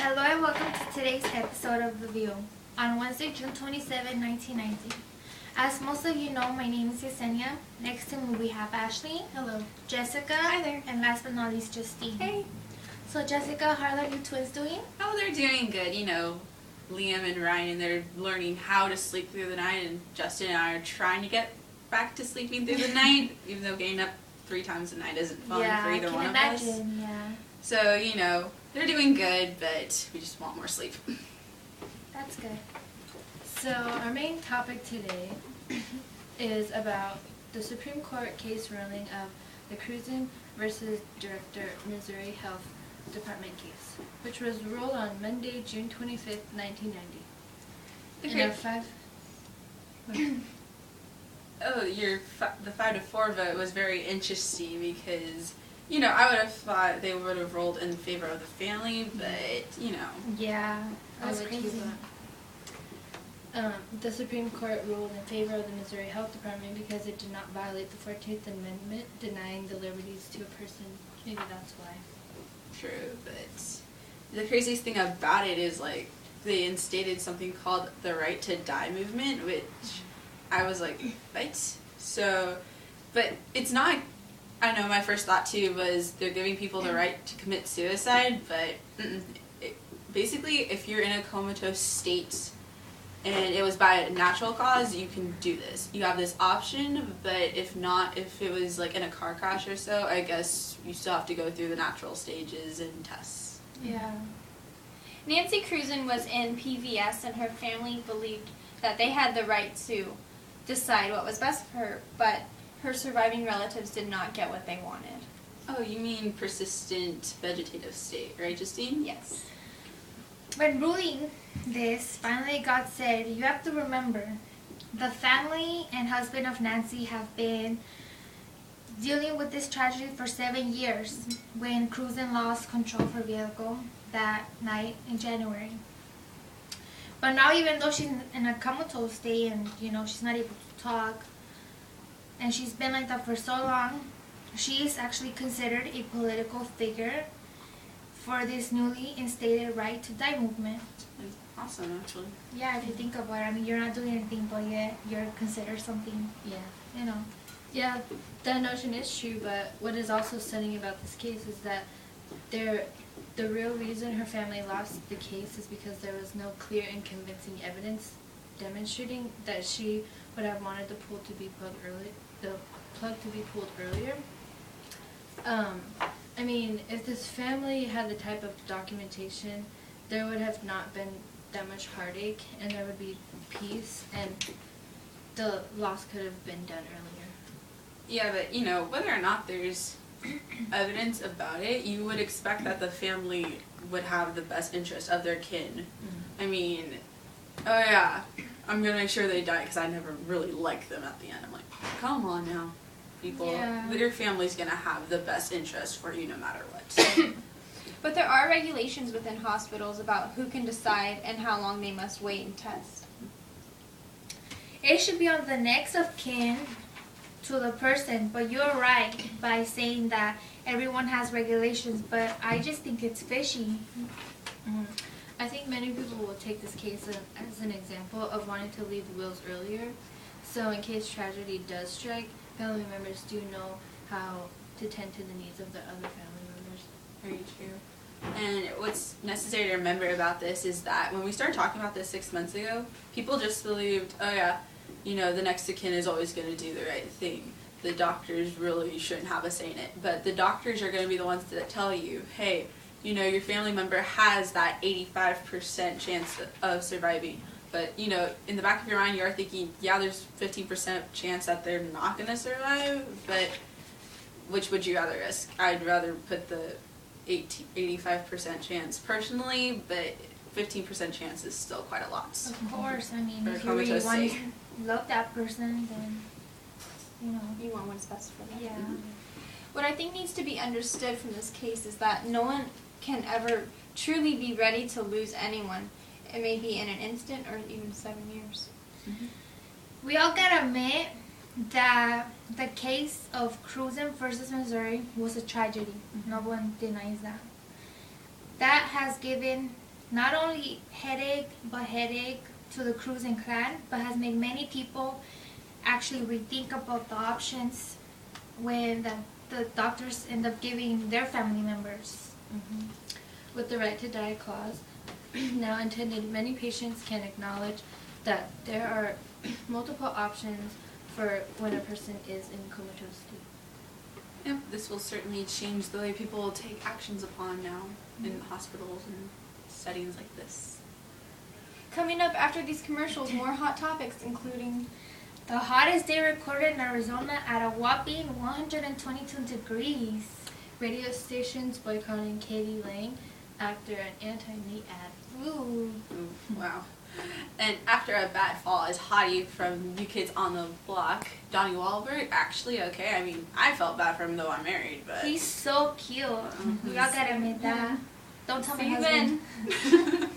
Hello and welcome to today's episode of The View on Wednesday, June 27, 1990. As most of you know, my name is Yesenia. Next to me we have Ashley. Hello. Jessica. Hi there. And last but not least, Justine. Hey. So Jessica, how are you twins doing? Oh, they're doing good. You know, Liam and Ryan, they're learning how to sleep through the night, and Justin and I are trying to get back to sleeping through the night, even though getting up 3 times a night isn't fun for either one of us. Yeah. So, you know, they're doing good, but we just want more sleep. That's good. So our main topic today is about the Supreme Court case ruling of the Cruzan versus Director Missouri Health Department case, which was ruled on Monday, June 25th, 1990. The 5-4 vote was very interesting because, you know, I would have thought they would have ruled in favor of the family, but, you know. Yeah, that was crazy. The Supreme Court ruled in favor of the Missouri Health Department because it did not violate the 14th Amendment, denying the liberties to a person. Maybe that's why. True, but the craziest thing about it is, like, they instated something called the Right to Die movement, which I was like, what? So, but it's not, I know my first thought too was they're giving people the right to commit suicide, but basically if you're in a comatose state and it was by a natural cause, you can do this. You have this option, but if not, if it was like in a car crash or so, I guess you still have to go through the natural stages and tests. Yeah. Nancy Cruzan was in PVS and her family believed that they had the right to decide what was best for her, but her surviving relatives did not get what they wanted. Oh, you mean persistent vegetative state, right, Justine? Yes. When ruling this, finally God said, you have to remember, the family and husband of Nancy have been dealing with this tragedy for 7 years when Cruzan lost control of her vehicle that night in January. But now, even though she's in a comatose state and, you know, she's not able to talk, and she's been like that for so long, she is actually considered a political figure for this newly instated Right to Die movement. It's awesome, actually. Yeah, if you think about it, I mean, you're not doing anything, but yet you're considered something, Yeah. you know. Yeah, that notion is true, but what is also stunning about this case is that the real reason her family lost the case is because there was no clear and convincing evidence demonstrating that she would have wanted the plug to be pulled earlier. I mean, if this family had the type of documentation, there would have not been that much heartache, and there would be peace, and the loss could have been done earlier. Yeah, but, you know, whether or not there's evidence about it, you would expect that the family would have the best interest of their kin. Mm-hmm. I mean, oh yeah, I'm going to make sure they die because I never really liked them at the end. I'm like, come on now, people. Yeah. Your family's going to have the best interest for you no matter what. But there are regulations within hospitals about who can decide and how long they must wait and test. It should be on the next of kin to the person, but you're right by saying that everyone has regulations, but I just think it's fishy. I think many people will take this case as an example of wanting to leave wills earlier, so in case tragedy does strike, family members do know how to tend to the needs of the other family members. Very true. And what's necessary to remember about this is that when we started talking about this 6 months ago, people just believed, oh yeah, you know, the next of kin is always going to do the right thing. The doctors really shouldn't have a say in it. But the doctors are going to be the ones that tell you, hey, you know, your family member has that 85% chance of surviving. But, you know, in the back of your mind, you are thinking, yeah, there's 15% chance that they're not going to survive, but which would you rather risk? I'd rather put the 85% chance personally, but 15% chance is still quite a lot. Of course, I mean, For if you really comatose want state. to love that person, then, you know. You want what's best for them. Yeah. What I think needs to be understood from this case is that no one can ever truly be ready to lose anyone. It may be in an instant or even 7 years. Mm-hmm. We all gotta admit that the case of Cruzan versus Missouri was a tragedy. No one denies that. That has given not only headache to the Cruzan clan, but has made many people actually rethink about the options when the doctors end up giving their family members. Mm-hmm. With the right to die clause now intended, many patients can acknowledge that there are multiple options for when a person is in comatose state. Yep, this will certainly change the way people take actions upon now in hospitals and settings like this. Coming up after these commercials, more hot topics, including The hottest day recorded in Arizona at a whopping 122 degrees. Radio stations boycotting Katie Lang after an anti-meat ad. Ooh. Ooh, wow. And after a bad fall is Hottie from New Kids on the Block, Donnie Wahlberg, actually okay. I mean, I felt bad for him though I'm married, but... He's so cute. Y'all gotta admit that. Don't tell my See you husband. then.